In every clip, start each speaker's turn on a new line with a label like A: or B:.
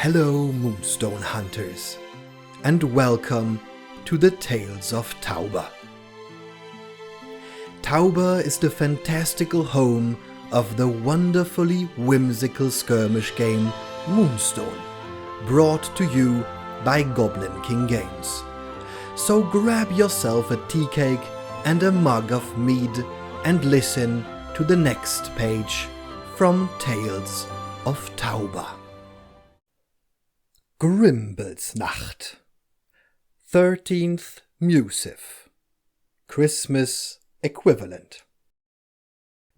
A: Hello, Moonstone hunters, and welcome to the Tales of Tauber. Tauber is the fantastical home of the wonderfully whimsical skirmish game Moonstone, brought to you by Goblin King Games. So grab yourself a tea cake and a mug of mead and listen to the next page from Tales of Tauber. Grimblesnacht, 13th Musive, Christmas equivalent.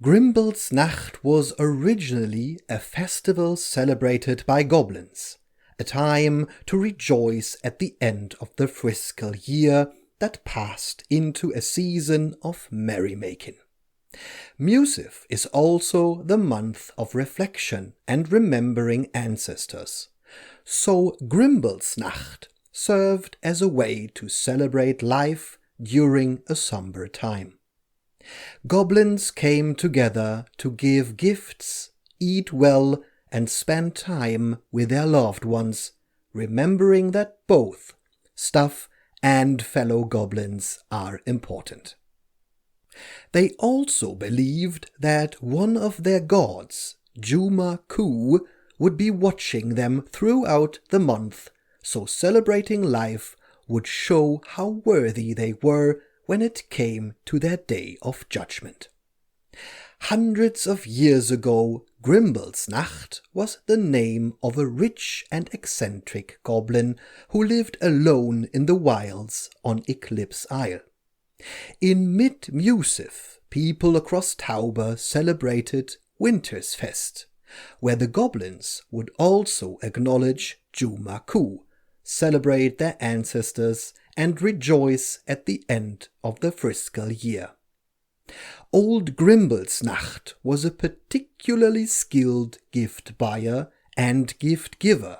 A: Grimblesnacht was originally a festival celebrated by goblins, a time to rejoice at the end of the fiscal year that passed into a season of merrymaking. Musive is also the month of reflection and remembering ancestors. So Grimblesnacht served as a way to celebrate life during a somber time. Goblins came together to give gifts, eat well, and spend time with their loved ones, remembering that both stuff and fellow goblins are important. They also believed that one of their gods, Juma-Ku, would be watching them throughout the month, so celebrating life would show how worthy they were when it came to their day of judgment. Hundreds of years ago, Grimblesnacht was the name of a rich and eccentric goblin who lived alone in the wilds on Eclipse Isle. In mid-Musive, people across Tauber celebrated Winter's Fest, where the goblins would also acknowledge Juma-Ku, celebrate their ancestors, and rejoice at the end of the fiscal year. Old Grimblesnacht was a particularly skilled gift buyer and gift giver,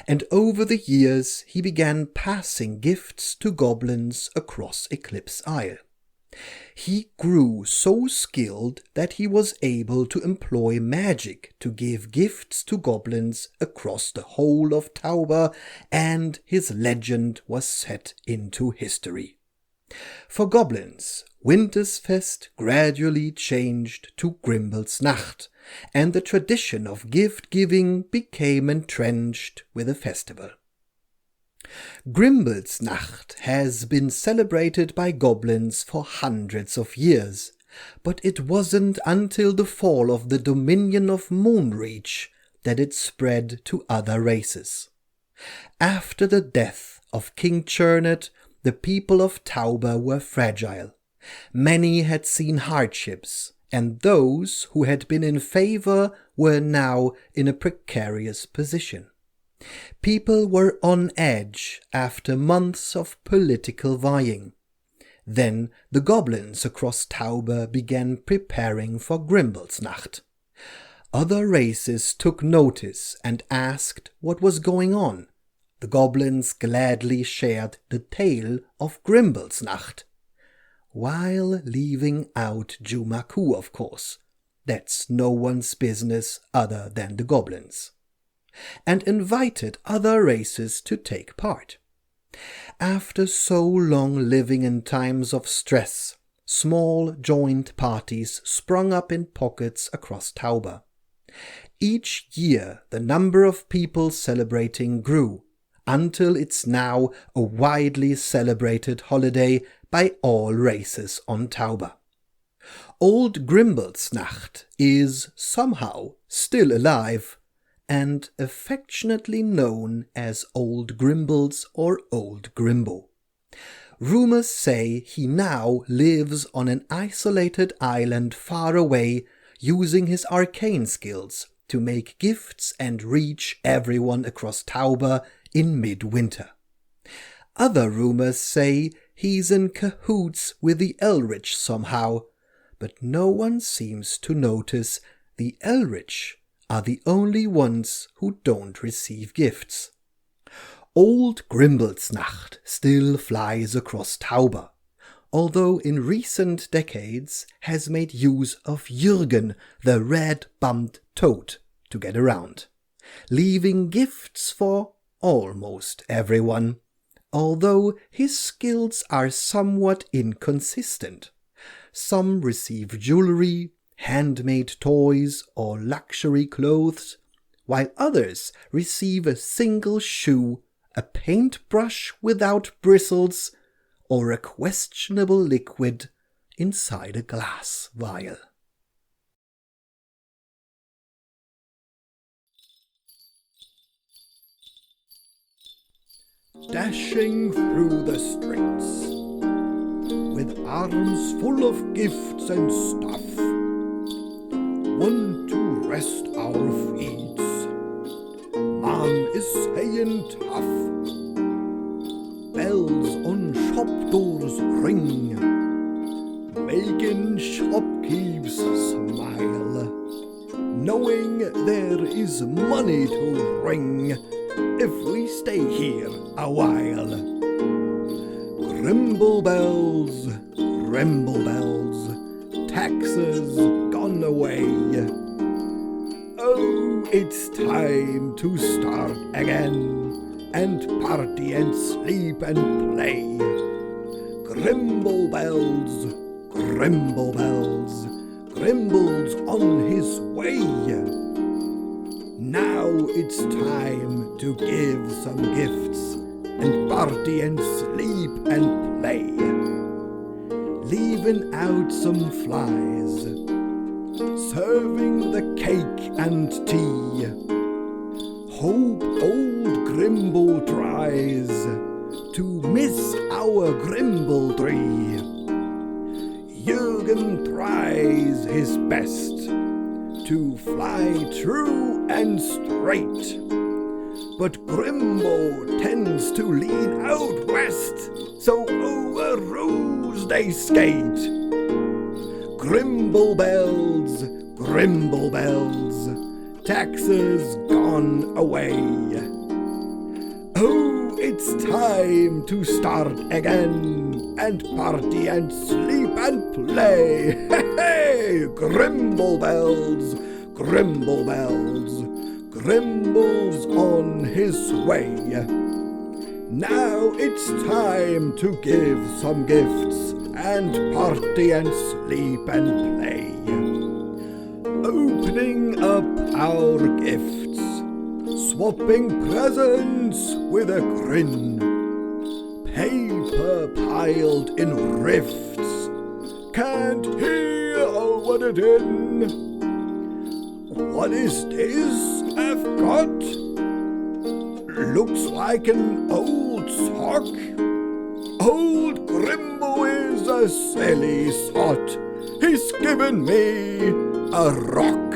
A: and over the years he began passing gifts to goblins across Eclipse Isle. He grew so skilled that he was able to employ magic to give gifts to goblins across the whole of Tauber, and his legend was set into history. For goblins, Winter's Fest gradually changed to Grimblesnacht, and the tradition of gift-giving became entrenched with the festival. Grimblesnacht has been celebrated by goblins for hundreds of years, but it wasn't until the fall of the dominion of Moonreach that it spread to other races. After the death of King Churnet, the people of Tauber were fragile. Many had seen hardships, and those who had been in favor were now in a precarious position. People were on edge after months of political vying. Then the goblins across Tauber began preparing for Grimblesnacht. Other races took notice and asked what was going on. The goblins gladly shared the tale of Grimblesnacht, while leaving out Juma-Ku, of course. That's no one's business other than the goblins, and invited other races to take part. After so long living in times of stress, small joint parties sprung up in pockets across Tauber. Each year the number of people celebrating grew, until it's now a widely celebrated holiday by all races on Tauber. Old Grimblesnacht is somehow still alive, and affectionately known as Old Grimbles or Old Grimbo. Rumors say he now lives on an isolated island far away, using his arcane skills to make gifts and reach everyone across Tauber in midwinter. Other rumors say he's in cahoots with the Elrich somehow, but no one seems to notice the Elrich are the only ones who don't receive gifts. Old Grimblesnacht still flies across Tauber, although in recent decades has made use of Jürgen, the red-bumped toad, to get around. leaving gifts for almost everyone, although his skills are somewhat inconsistent. Some receive jewelry, handmade toys, or luxury clothes, while others receive a single shoe, a paintbrush without bristles, or a questionable liquid inside a glass vial.
B: Dashing through the streets, with arms full of gifts and stuff, want to rest our feet. Man is saying tough. Bells on shop doors ring, making shopkeepers smile, knowing there is money to bring if we stay here a while. Grimble bells, taxes gone away. Oh, it's time to start again, and party and sleep and play. Grimble bells, Grimble's on his way. Now it's time to give some gifts, and party and sleep and play. Leaving out some flies, serving the cake and tea. Hope old Grimble tries to miss our Grimble tree. Jürgen tries his best to fly true and straight, but Grimble tends to lean out west, so over roofs they skate. Grimble bells, taxes gone away. Oh, it's time to start again, and party and sleep and play. Hey, Grimble bells, Grimble's on his way. Now it's time to give some gifts, and party and sleep and play. Opening up our gifts, swapping presents with a grin. Paper piled in rifts, can't hear what it in. What is this I've got? Looks like an old sock. Old Grimble is a silly sot. He's given me a rock.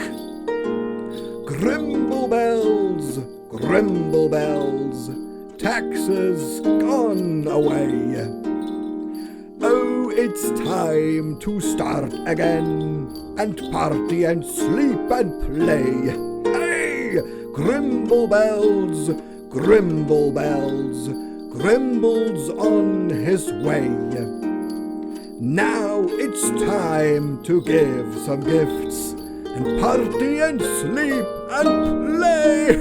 B: Grimble bells, taxes gone away. Oh, it's time to start again, and party and sleep and play. Hey, Grimble bells, Grimble's on his way. Now it's time to give some gifts, and party and sleep and play.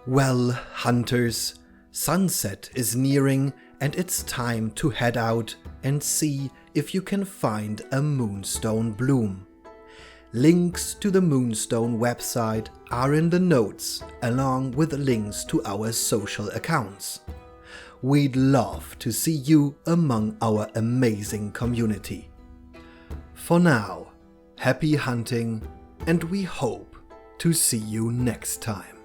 A: Well, hunters, sunset is nearing, and it's time to head out and see if you can find a moonstone bloom. Links to the Moonstone website are in the notes, along with links to our social accounts. We'd love to see you among our amazing community. For now, happy hunting, and we hope to see you next time.